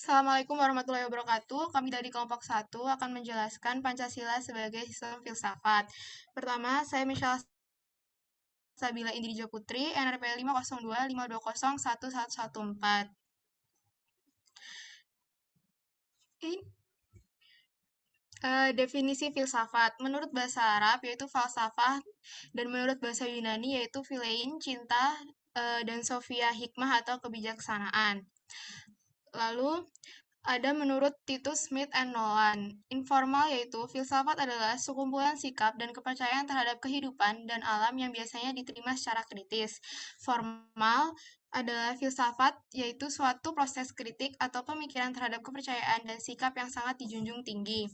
Assalamualaikum warahmatullahi wabarakatuh. Kami dari kelompok 1 akan menjelaskan Pancasila sebagai sistem filsafat. Pertama, saya Michelle Sabila Indrijo Putri, NRP 50252011114. Definisi filsafat. Menurut bahasa Arab yaitu falsafah, dan menurut bahasa Yunani yaitu philein, cinta, dan sophia, hikmah atau kebijaksanaan. Lalu, ada menurut Titus Smith and Nolan. Informal yaitu filsafat adalah sekumpulan sikap dan kepercayaan terhadap kehidupan dan alam yang biasanya diterima secara kritis. Formal adalah filsafat yaitu suatu proses kritik atau pemikiran terhadap kepercayaan dan sikap yang sangat dijunjung tinggi.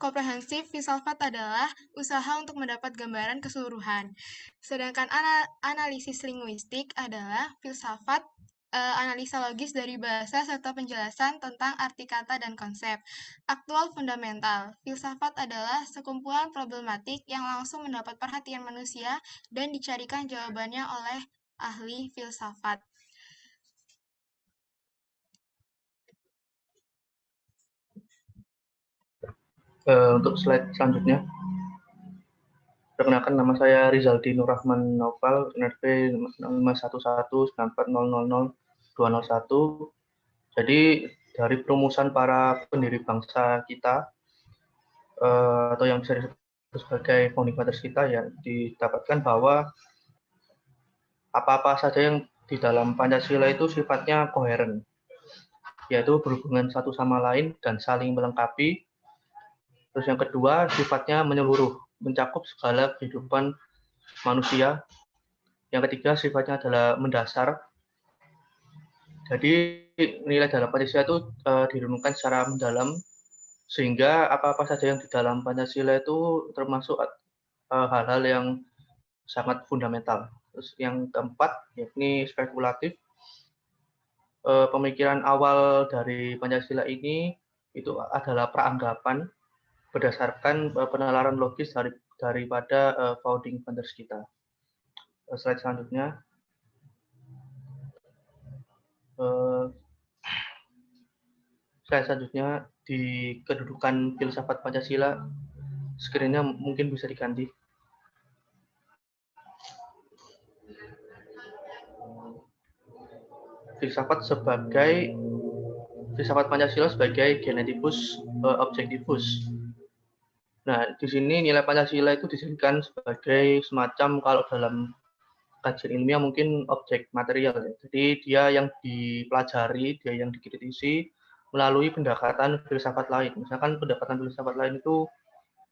Komprehensif filsafat adalah usaha untuk mendapat gambaran keseluruhan. Sedangkan analisis linguistik adalah filsafat analisa logis dari bahasa serta penjelasan tentang arti kata dan konsep. Aktual fundamental. Filsafat adalah sekumpulan problematik yang langsung mendapat perhatian manusia dan dicarikan jawabannya oleh ahli filsafat. Untuk slide selanjutnya, perkenalkan nama saya Rizaldi Nur Rahman Naufal, NRP 51194000201. Jadi dari perumusan para pendiri bangsa kita, atau yang bisa disebut sebagai founding fathers kita, ya didapatkan bahwa apa-apa saja yang di dalam Pancasila itu sifatnya koheren, yaitu berhubungan satu sama lain dan saling melengkapi. Terus yang kedua, sifatnya menyeluruh, mencakup segala kehidupan manusia. Yang ketiga, sifatnya adalah mendasar. Jadi nilai dalam Pancasila itu direnungkan secara mendalam, sehingga apa-apa saja yang di dalam Pancasila itu termasuk hal-hal yang sangat fundamental. Terus yang keempat, yakni spekulatif. Pemikiran awal dari Pancasila ini itu adalah praanggapan berdasarkan penalaran logis daripada founding fathers kita. Slide selanjutnya. Slide selanjutnya, di kedudukan filsafat Pancasila, screen-nya mungkin bisa diganti. Filsafat Pancasila sebagai genetivus objektivus. Nah, di sini nilai Pancasila itu dijadikan sebagai semacam, kalau dalam kajian ilmiah mungkin objek material, ya. Jadi dia yang dipelajari, dia yang dikritisi melalui pendekatan filsafat lain. Misalkan pendekatan filsafat lain itu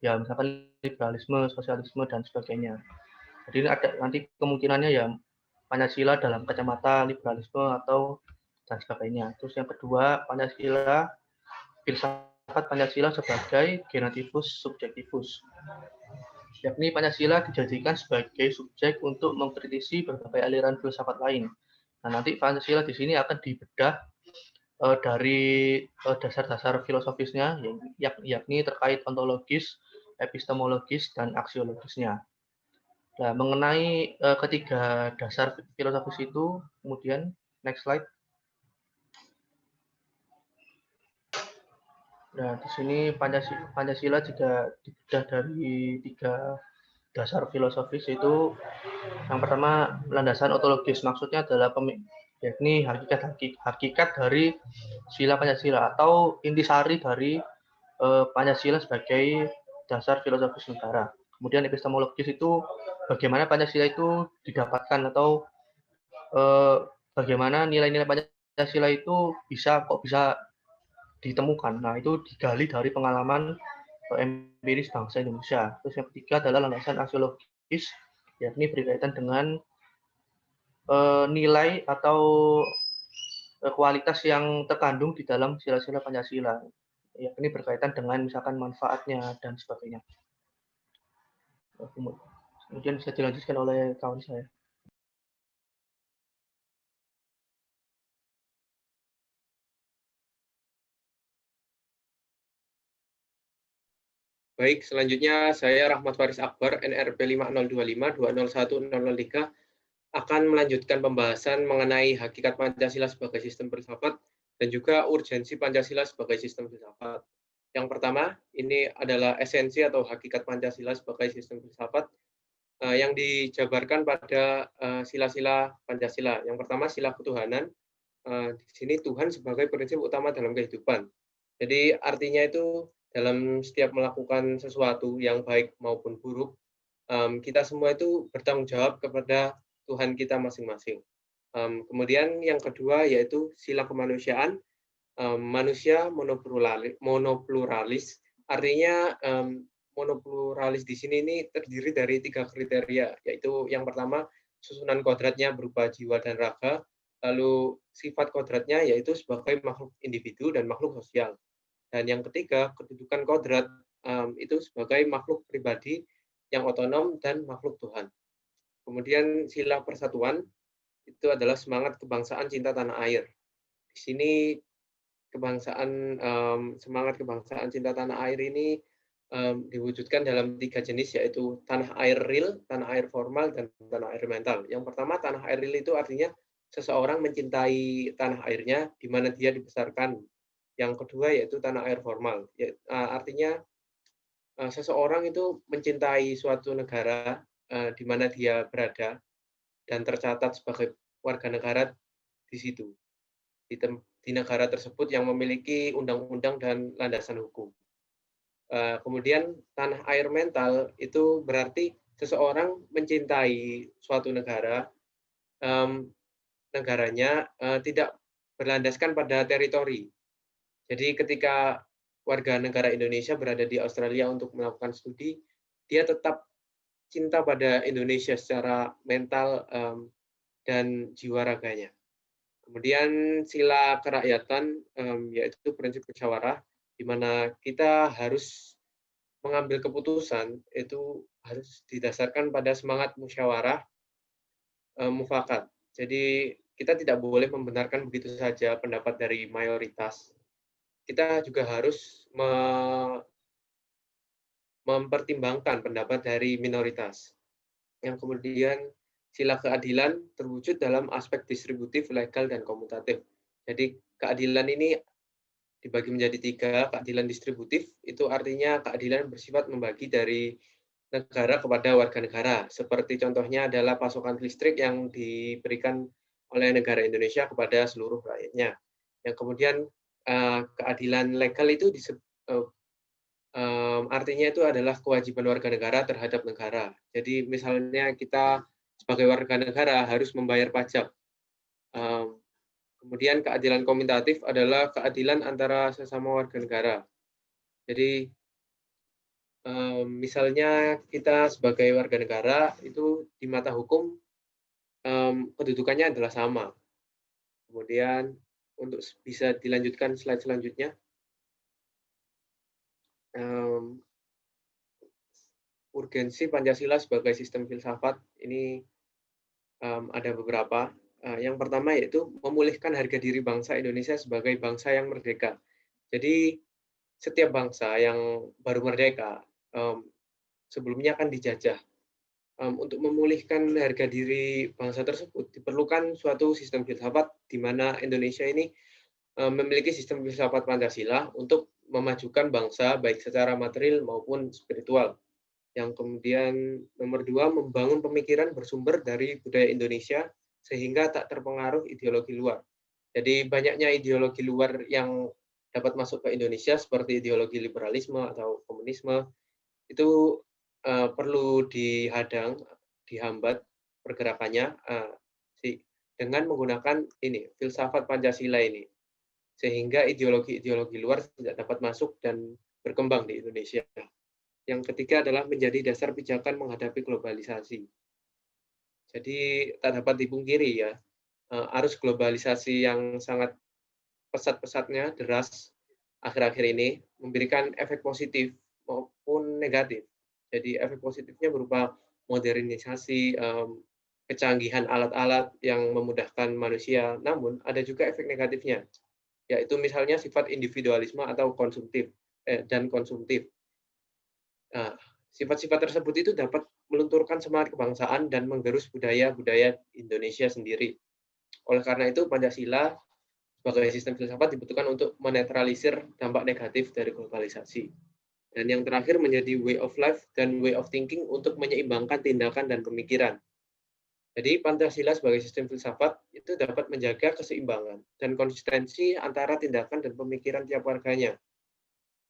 ya misalkan liberalisme, sosialisme dan sebagainya. Jadi ada nanti kemungkinannya ya Pancasila dalam kacamata liberalisme atau dan sebagainya. Terus yang kedua, filsafat Pancasila sebagai genetivus subjektivus, yakni Pancasila dijadikan sebagai subjek untuk mengkritisi berbagai aliran filsafat lain. Nah, nanti Pancasila di sini akan dibedah dari dasar-dasar filosofisnya, yakni terkait ontologis, epistemologis, dan aksiologisnya. Nah, mengenai ketiga dasar filosofis itu, kemudian next slide. Nah, di sini Pancasila juga dibedah dari tiga dasar filosofis, itu yang pertama landasan ontologis, maksudnya adalah yakni hakikat dari sila Pancasila atau intisari dari Pancasila sebagai dasar filosofis negara. Kemudian epistemologis itu bagaimana Pancasila itu didapatkan atau bagaimana nilai-nilai Pancasila itu bisa ditemukan. Nah, itu digali dari pengalaman empiris bangsa Indonesia. Terus yang ketiga adalah landasan aksiologis, yakni berkaitan dengan nilai atau kualitas yang terkandung di dalam sila-sila Pancasila, yakni berkaitan dengan misalkan manfaatnya dan sebagainya. Kemudian bisa dilanjutkan oleh kawan saya. Baik, selanjutnya saya Rahmat Faris Akbar, NRP 5025201003, akan melanjutkan pembahasan mengenai hakikat Pancasila sebagai sistem filsafat dan juga urgensi Pancasila sebagai sistem filsafat. Yang pertama, ini adalah esensi atau hakikat Pancasila sebagai sistem filsafat yang dijabarkan pada sila-sila Pancasila. Yang pertama, sila ketuhanan. Di sini Tuhan sebagai prinsip utama dalam kehidupan. Jadi artinya itu dalam setiap melakukan sesuatu yang baik maupun buruk, kita semua itu bertanggung jawab kepada Tuhan kita masing-masing. Kemudian yang kedua yaitu sila kemanusiaan. Manusia monopluralis, artinya monopluralis di sini ini terdiri dari 3 kriteria, yaitu yang pertama susunan kodratnya berupa jiwa dan raga, lalu sifat kodratnya yaitu sebagai makhluk individu dan makhluk sosial, dan yang ketiga kedudukan kodrat itu sebagai makhluk pribadi yang otonom dan makhluk Tuhan. Kemudian sila persatuan itu adalah semangat kebangsaan cinta tanah air. Di sini semangat kebangsaan cinta tanah air ini diwujudkan dalam 3 jenis, yaitu tanah air real, tanah air formal, dan tanah air mental. Yang pertama, tanah air real itu artinya seseorang mencintai tanah airnya di mana dia dibesarkan. Yang kedua yaitu tanah air formal, artinya seseorang itu mencintai suatu negara di mana dia berada dan tercatat sebagai warga negara di situ, di negara tersebut yang memiliki undang-undang dan landasan hukum. Kemudian tanah air mental itu berarti seseorang mencintai suatu negara, negaranya tidak berlandaskan pada teritori. Jadi ketika warga negara Indonesia berada di Australia untuk melakukan studi, dia tetap cinta pada Indonesia secara mental dan jiwa raganya. Kemudian sila kerakyatan, yaitu prinsip musyawarah, di mana kita harus mengambil keputusan itu harus didasarkan pada semangat musyawarah mufakat. Jadi kita tidak boleh membenarkan begitu saja pendapat dari mayoritas. Kita juga harus mempertimbangkan pendapat dari minoritas. Yang kemudian sila keadilan terwujud dalam aspek distributif, legal, dan komutatif. Jadi keadilan ini dibagi menjadi 3. Keadilan distributif itu artinya keadilan bersifat membagi dari negara kepada warga negara. Seperti contohnya adalah pasokan listrik yang diberikan oleh negara Indonesia kepada seluruh rakyatnya. Yang kemudian keadilan legal itu artinya itu adalah kewajiban warga negara terhadap negara. Jadi misalnya kita sebagai warga negara harus membayar pajak. Kemudian keadilan komutatif adalah keadilan antara sesama warga negara. Jadi misalnya kita sebagai warga negara itu di mata hukum kedudukannya adalah sama. Kemudian untuk bisa dilanjutkan slide selanjutnya. Urgensi Pancasila sebagai sistem filsafat ini ada beberapa. Yang pertama yaitu memulihkan harga diri bangsa Indonesia sebagai bangsa yang merdeka. Jadi setiap bangsa yang baru merdeka sebelumnya kan dijajah. Untuk memulihkan harga diri bangsa tersebut diperlukan suatu sistem filsafat di mana Indonesia ini memiliki sistem filsafat Pancasila untuk memajukan bangsa baik secara material maupun spiritual. Yang kemudian nomor 2, membangun pemikiran bersumber dari budaya Indonesia sehingga tak terpengaruh ideologi luar. Jadi banyaknya ideologi luar yang dapat masuk ke Indonesia seperti ideologi liberalisme atau komunisme itu perlu dihadang, dihambat pergerakannya dengan menggunakan filsafat Pancasila ini, sehingga ideologi-ideologi luar tidak dapat masuk dan berkembang di Indonesia. Yang ketiga adalah menjadi dasar pijakan menghadapi globalisasi. Jadi tak dapat dipungkiri ya, arus globalisasi yang sangat pesat-pesatnya, deras akhir-akhir ini memberikan efek positif maupun negatif. Jadi efek positifnya berupa modernisasi, kecanggihan alat-alat yang memudahkan manusia, namun ada juga efek negatifnya, yaitu misalnya sifat individualisme atau konsumtif. Sifat-sifat tersebut itu dapat melunturkan semangat kebangsaan dan menggerus budaya-budaya Indonesia sendiri. Oleh karena itu, Pancasila sebagai sistem filsafat dibutuhkan untuk menetralisir dampak negatif dari globalisasi. Dan yang terakhir menjadi way of life dan way of thinking untuk menyeimbangkan tindakan dan pemikiran. Jadi Pancasila sebagai sistem filsafat itu dapat menjaga keseimbangan dan konsistensi antara tindakan dan pemikiran tiap warganya.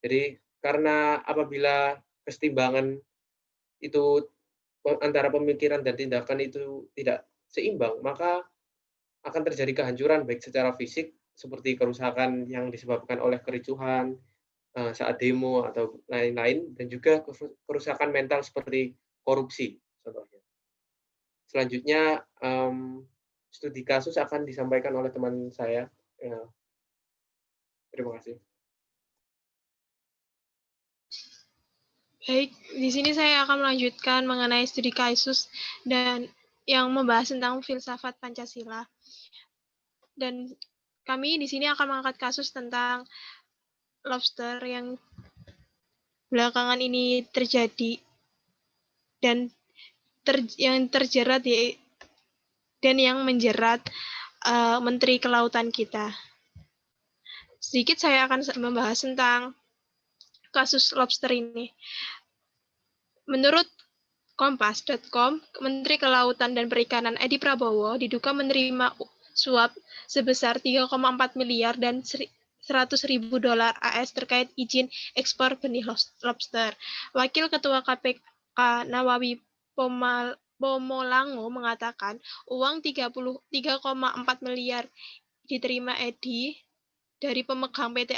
Jadi karena apabila keseimbangan itu antara pemikiran dan tindakan itu tidak seimbang, maka akan terjadi kehancuran baik secara fisik seperti kerusakan yang disebabkan oleh kericuhan saat demo atau lain-lain, dan juga kerusakan mental seperti korupsi contohnya. Selanjutnya studi kasus akan disampaikan oleh teman saya. Terima kasih. Baik, di sini saya akan melanjutkan mengenai studi kasus dan yang membahas tentang filsafat Pancasila. Dan kami di sini akan mengangkat kasus tentang lobster yang belakangan ini terjadi dan yang terjerat dan yang menjerat Menteri Kelautan kita. Sedikit saya akan membahas tentang kasus lobster ini. Menurut Kompas.com, Menteri Kelautan dan Perikanan Edi Prabowo diduga menerima suap sebesar 3,4 miliar dan $100.000 AS terkait izin ekspor benih lobster. Wakil Ketua KPK Nawawi Pomolango mengatakan uang 3,4 miliar diterima Edi dari pemegang PT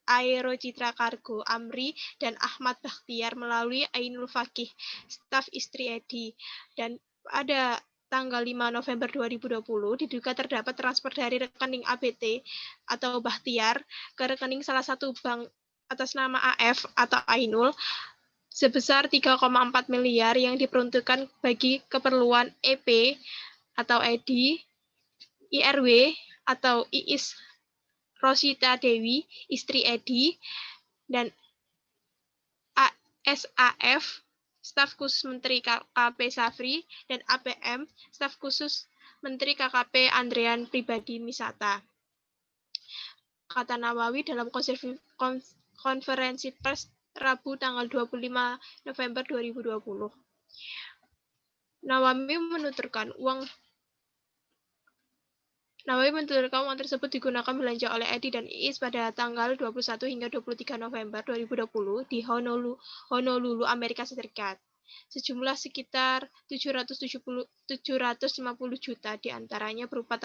Aero Citra Cargo, Amri, dan Ahmad Bakhtiar melalui Ainul Fakih, staf istri Edi. Dan pada tanggal 5 November 2020, diduga terdapat transfer dari rekening ABT atau Bakhtiar ke rekening salah satu bank atas nama AF atau Ainul sebesar 3,4 miliar yang diperuntukkan bagi keperluan EP atau Edi, IRW atau Iis Rosita Dewi, istri Edi, dan SAF, staf khusus Menteri KKP Safri, dan APM, staf khusus Menteri KKP Andrean Pribadi Misata. Kata Nawawi dalam konferensi pers Rabu tanggal 25 November 2020. Nawawi menuturkan uang tersebut digunakan belanja oleh Edi dan Iis pada tanggal 21 hingga 23 November 2020 di Honolulu, Amerika Serikat. Sejumlah sekitar 750 juta diantaranya berupa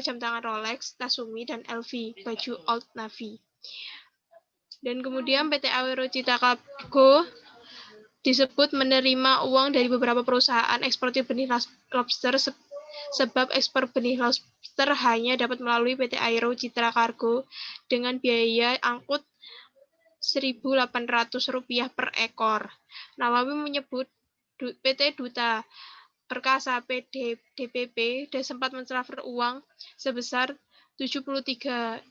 jam tangan Rolex, Tasumi, dan LV, baju Old Navy. Dan kemudian PT Aero Citra Cargo disebut menerima uang dari beberapa perusahaan eksportir benih lobster sebab ekspor benih lobster hanya dapat melalui PT Aero Citra Cargo dengan biaya angkut Rp1.800 per ekor. Nawawi menyebut PT Duta Perkasa DPP dan sempat mentransfer uang sebesar 73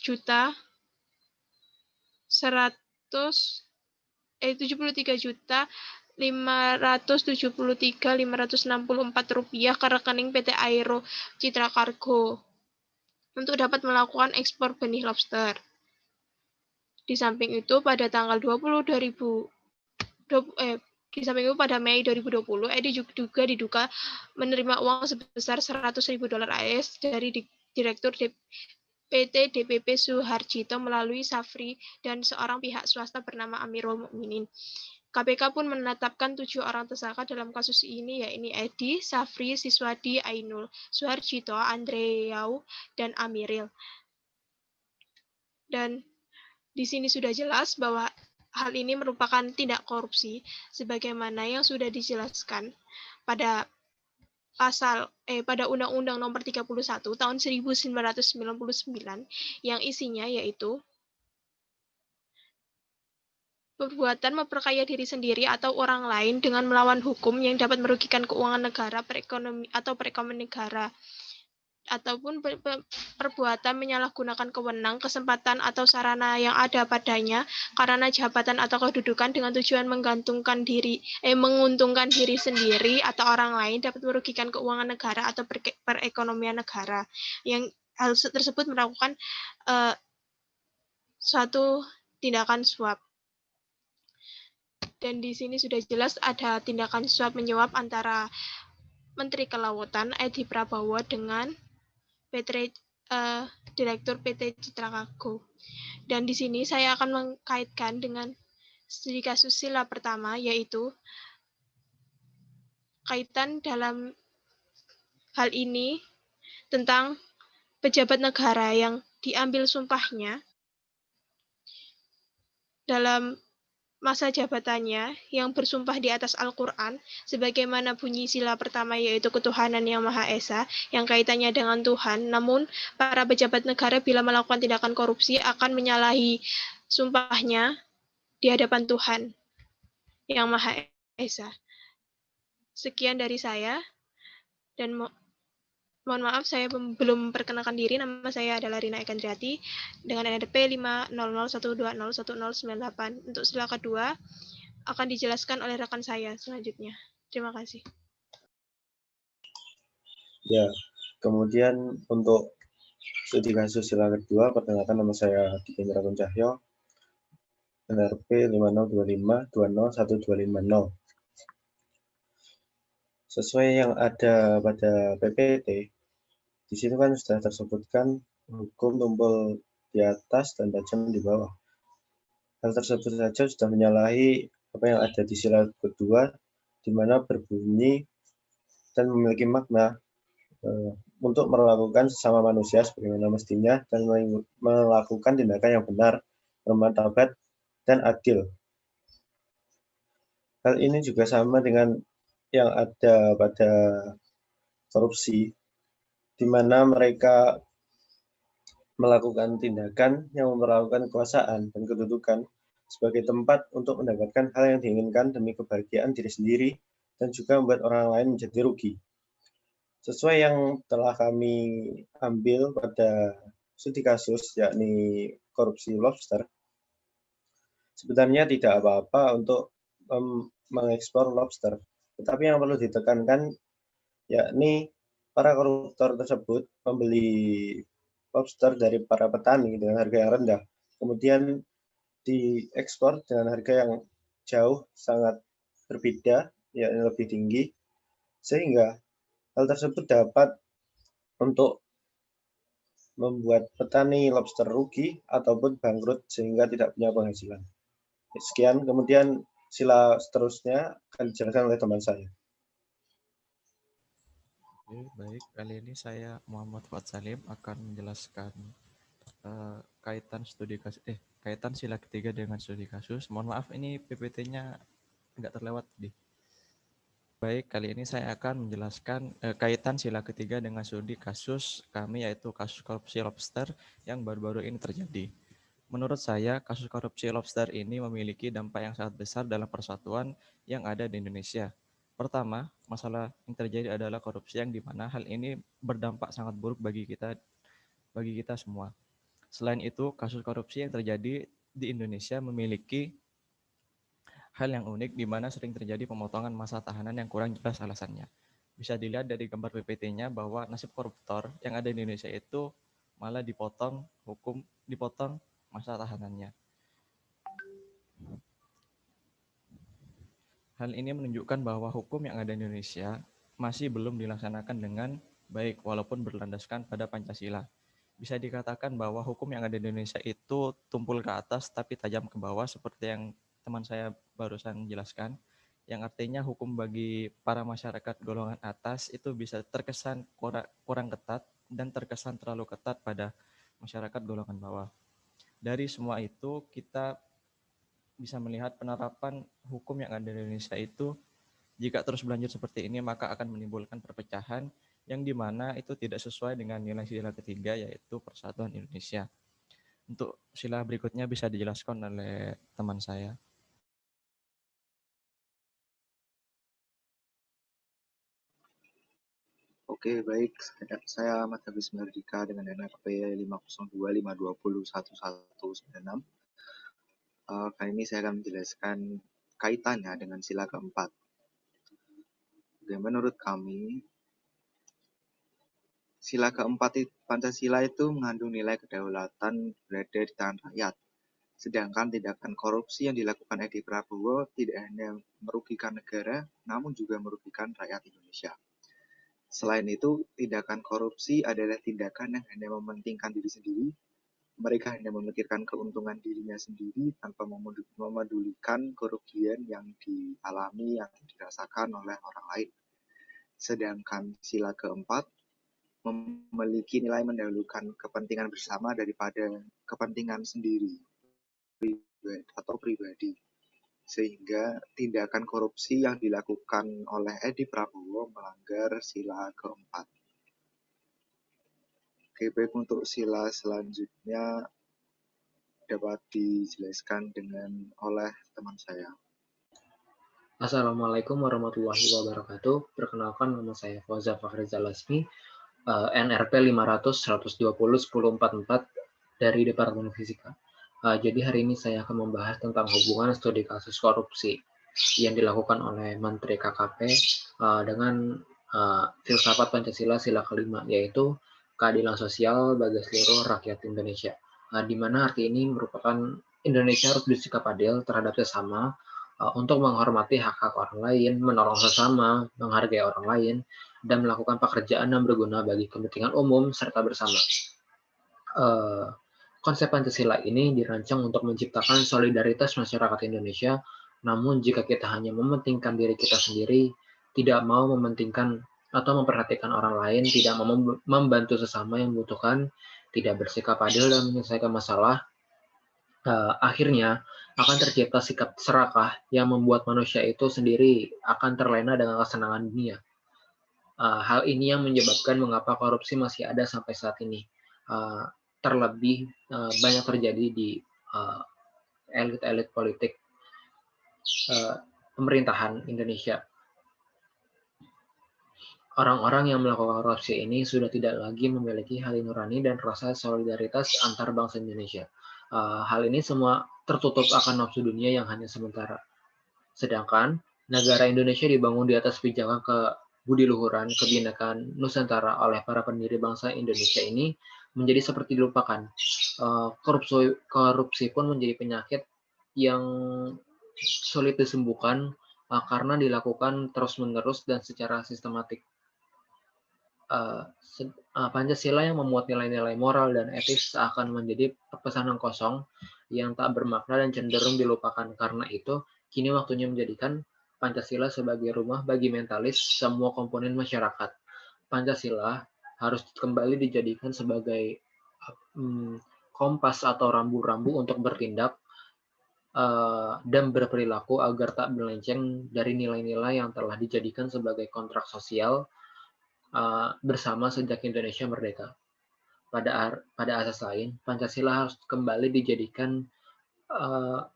juta 573.564 rupiah ke rekening PT Aero Citra Cargo untuk dapat melakukan ekspor benih lobster. Di samping itu pada tanggal pada Mei 2020, Edi juga diduga menerima uang sebesar $100.000 AS dari Direktur PT DPP Suharjito melalui Safri dan seorang pihak swasta bernama Amirul Mukminin. KPK pun menetapkan 7 orang tersangka dalam kasus ini, yaitu Edi, Safri, Siswadi, Ainul, Suharjito, Andreau, dan Amiril. Dan di sini sudah jelas bahwa hal ini merupakan tindak korupsi, sebagaimana yang sudah dijelaskan pada pada Undang-Undang Nomor 31 Tahun 1999 yang isinya yaitu perbuatan memperkaya diri sendiri atau orang lain dengan melawan hukum yang dapat merugikan keuangan negara, perekonomian negara, ataupun perbuatan menyalahgunakan kewenang, kesempatan, atau sarana yang ada padanya karena jabatan atau kedudukan dengan tujuan menguntungkan diri sendiri atau orang lain dapat merugikan keuangan negara atau perekonomian negara. Yang hal tersebut melakukan suatu tindakan suap. Dan di sini sudah jelas ada tindakan suap menyuap antara Menteri Kelautan Edi Prabowo dengan Direktur PT Citra Cargo. Dan di sini saya akan mengkaitkan dengan studi kasus sila pertama, yaitu kaitan dalam hal ini tentang pejabat negara yang diambil sumpahnya dalam masa jabatannya yang bersumpah di atas Al-Quran, sebagaimana bunyi sila pertama yaitu ketuhanan yang Maha Esa, yang kaitannya dengan Tuhan. Namun, para pejabat negara bila melakukan tindakan korupsi akan menyalahi sumpahnya di hadapan Tuhan yang Maha Esa. Sekian dari saya, dan mohon maaf saya belum perkenalkan diri. Nama saya adalah Rina Ekandriati dengan NPWP 50012011098. Untuk sila kedua akan dijelaskan oleh rekan saya selanjutnya. Terima kasih. Ya, kemudian untuk studi kasus sila kedua, perkenalkan nama saya Diki Mirakun Cahyo, NRP 5025201250. Sesuai yang ada pada PPT, di situ kan sudah tersebutkan hukum tumpul di atas dan tajam di bawah. Hal tersebut saja sudah menyalahi apa yang ada di sila kedua, di mana berbunyi dan memiliki makna untuk melakukan sesama manusia sebagaimana mestinya dan melakukan tindakan yang benar, bermartabat, dan adil. Hal ini juga sama dengan yang ada pada korupsi, di mana mereka melakukan tindakan yang memperlakukan kekuasaan dan kedudukan sebagai tempat untuk mendapatkan hal yang diinginkan demi kebahagiaan diri sendiri dan juga membuat orang lain menjadi rugi. Sesuai yang telah kami ambil pada studi kasus, yakni korupsi lobster, sebenarnya tidak apa-apa untuk mengekspor lobster. Tetapi yang perlu ditekankan, yakni para koruptor tersebut membeli lobster dari para petani dengan harga yang rendah, kemudian diekspor dengan harga yang jauh sangat berbeda, yakni lebih tinggi, sehingga hal tersebut dapat untuk membuat petani lobster rugi ataupun bangkrut sehingga tidak punya penghasilan. Sekian, kemudian sila seterusnya akan dijelaskan oleh teman saya. Oke, baik. Kali ini saya Muhammad Fuad Salim akan menjelaskan kaitan sila ketiga dengan studi kasus. Mohon maaf, ini PPT-nya nggak terlewat tadi. Baik, kali ini saya akan menjelaskan kaitan sila ketiga dengan studi kasus kami, yaitu kasus korupsi lobster yang baru-baru ini terjadi. Menurut saya, kasus korupsi lobster ini memiliki dampak yang sangat besar dalam persatuan yang ada di Indonesia. Pertama, masalah yang terjadi adalah korupsi yang dimana hal ini berdampak sangat buruk bagi kita semua. Selain itu, kasus korupsi yang terjadi di Indonesia memiliki hal yang unik di mana sering terjadi pemotongan masa tahanan yang kurang jelas alasannya. Bisa dilihat dari gambar PPT-nya bahwa nasib koruptor yang ada di Indonesia itu malah dipotong masa tahanannya. Hal ini menunjukkan bahwa hukum yang ada di Indonesia masih belum dilaksanakan dengan baik walaupun berlandaskan pada Pancasila. Bisa dikatakan bahwa hukum yang ada di Indonesia itu tumpul ke atas tapi tajam ke bawah seperti yang teman saya barusan jelaskan, yang artinya hukum bagi para masyarakat golongan atas itu bisa terkesan kurang ketat dan terkesan terlalu ketat pada masyarakat golongan bawah. Dari semua itu kita bisa melihat penerapan hukum yang ada di Indonesia itu jika terus berlanjut seperti ini maka akan menimbulkan perpecahan yang dimana itu tidak sesuai dengan nilai sila ketiga, yaitu persatuan Indonesia. Untuk sila berikutnya bisa dijelaskan oleh teman saya. Oke, baik. Saya Ahmad Habis Merdeka dengan NRP 50252011196. Kali ini saya akan menjelaskan kaitannya dengan sila keempat. Menurut kami, Sila keempat Pancasila itu mengandung nilai kedaulatan berada di tangan rakyat. Sedangkan tindakan korupsi yang dilakukan Edi Prabowo tidak hanya merugikan negara, namun juga merugikan rakyat Indonesia. Selain itu, tindakan korupsi adalah tindakan yang hanya mementingkan diri sendiri. Mereka hanya memikirkan keuntungan dirinya sendiri tanpa memedulikan kerugian yang dialami, yang dirasakan oleh orang lain. Sedangkan sila keempat memiliki nilai mendahulukan kepentingan bersama daripada kepentingan sendiri atau pribadi. Sehingga tindakan korupsi yang dilakukan oleh Edi Prabowo melanggar sila keempat. Oke, baik, untuk sila selanjutnya dapat dijelaskan oleh teman saya. Assalamualaikum warahmatullahi wabarakatuh. Perkenalkan, nama saya Fauza Fakhrizal Lasmi, NRP 500-120-1044 dari Departemen Fisika. Jadi hari ini saya akan membahas tentang hubungan studi kasus korupsi yang dilakukan oleh Menteri KKP dengan filsafat Pancasila sila kelima, yaitu keadilan sosial bagi seluruh rakyat Indonesia. Di mana arti ini merupakan Indonesia harus bersikap adil terhadap sesama, untuk menghormati hak-hak orang lain, menolong sesama, menghargai orang lain, dan melakukan pekerjaan yang berguna bagi kepentingan umum serta bersama. Konsep Pancasila ini dirancang untuk menciptakan solidaritas masyarakat Indonesia, namun jika kita hanya mementingkan diri kita sendiri, tidak mau mementingkan atau memperhatikan orang lain, tidak mau membantu sesama yang membutuhkan, tidak bersikap adil dan menyelesaikan masalah, akhirnya akan tercipta sikap serakah yang membuat manusia itu sendiri akan terlena dengan kesenangan dunia. Hal ini yang menyebabkan mengapa korupsi masih ada sampai saat ini. Terlebih banyak terjadi di elit-elit politik pemerintahan Indonesia. Orang-orang yang melakukan korupsi ini sudah tidak lagi memiliki hati nurani dan rasa solidaritas antar bangsa Indonesia. Hal ini semua tertutup akan nafsu dunia yang hanya sementara. Sedangkan negara Indonesia dibangun di atas pijakan kebudiluhuran, kebinekaan Nusantara oleh para pendiri bangsa Indonesia ini menjadi seperti dilupakan. Korupsi pun menjadi penyakit yang sulit disembuhkan karena dilakukan terus-menerus dan secara sistematik. Pancasila yang memuat nilai-nilai moral dan etis akan menjadi pesanan kosong yang tak bermakna dan cenderung dilupakan. Karena itu, kini waktunya menjadikan Pancasila sebagai rumah bagi mentalis semua komponen masyarakat. Pancasila harus kembali dijadikan sebagai kompas atau rambu-rambu untuk bertindak dan berperilaku agar tak melenceng dari nilai-nilai yang telah dijadikan sebagai kontrak sosial bersama sejak Indonesia merdeka. Pada asas lain, Pancasila harus kembali dijadikan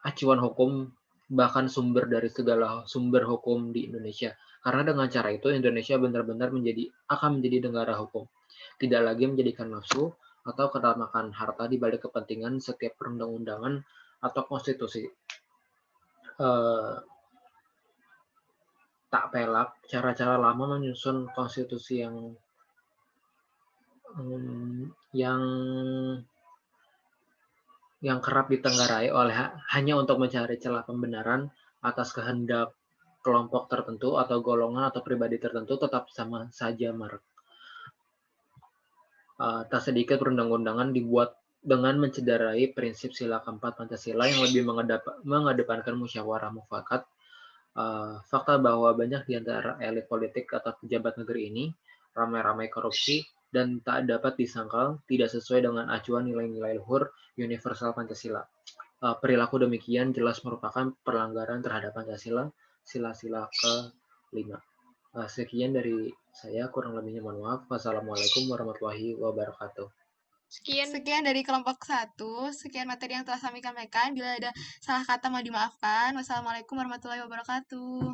acuan hukum, bahkan sumber dari segala sumber hukum di Indonesia. Karena dengan cara itu Indonesia benar-benar akan menjadi negara hukum. Tidak lagi menjadikan nafsu atau ketamakan harta di balik kepentingan setiap perundang-undangan atau konstitusi. Tak pelak cara-cara lama menyusun konstitusi yang kerap ditenggarai hanya untuk mencari celah pembenaran atas kehendak kelompok tertentu atau golongan atau pribadi tertentu tetap sama saja marak. Tak sedikit perundang-undangan dibuat dengan mencederai prinsip sila keempat Pancasila yang lebih mengedepankan musyawarah mufakat. Fakta bahwa banyak di antara elit politik atau pejabat negeri ini ramai-ramai korupsi dan tak dapat disangkal tidak sesuai dengan acuan nilai-nilai luhur universal Pancasila. Perilaku demikian jelas merupakan pelanggaran terhadap Pancasila, sila-sila ke-5. Sekian dari saya, kurang lebihnya mohon maaf. Wassalamualaikum warahmatullahi wabarakatuh. Sekian dari kelompok 1. Sekian materi yang telah kami sampaikan. Bila ada salah kata mohon dimaafkan. Wassalamualaikum warahmatullahi wabarakatuh.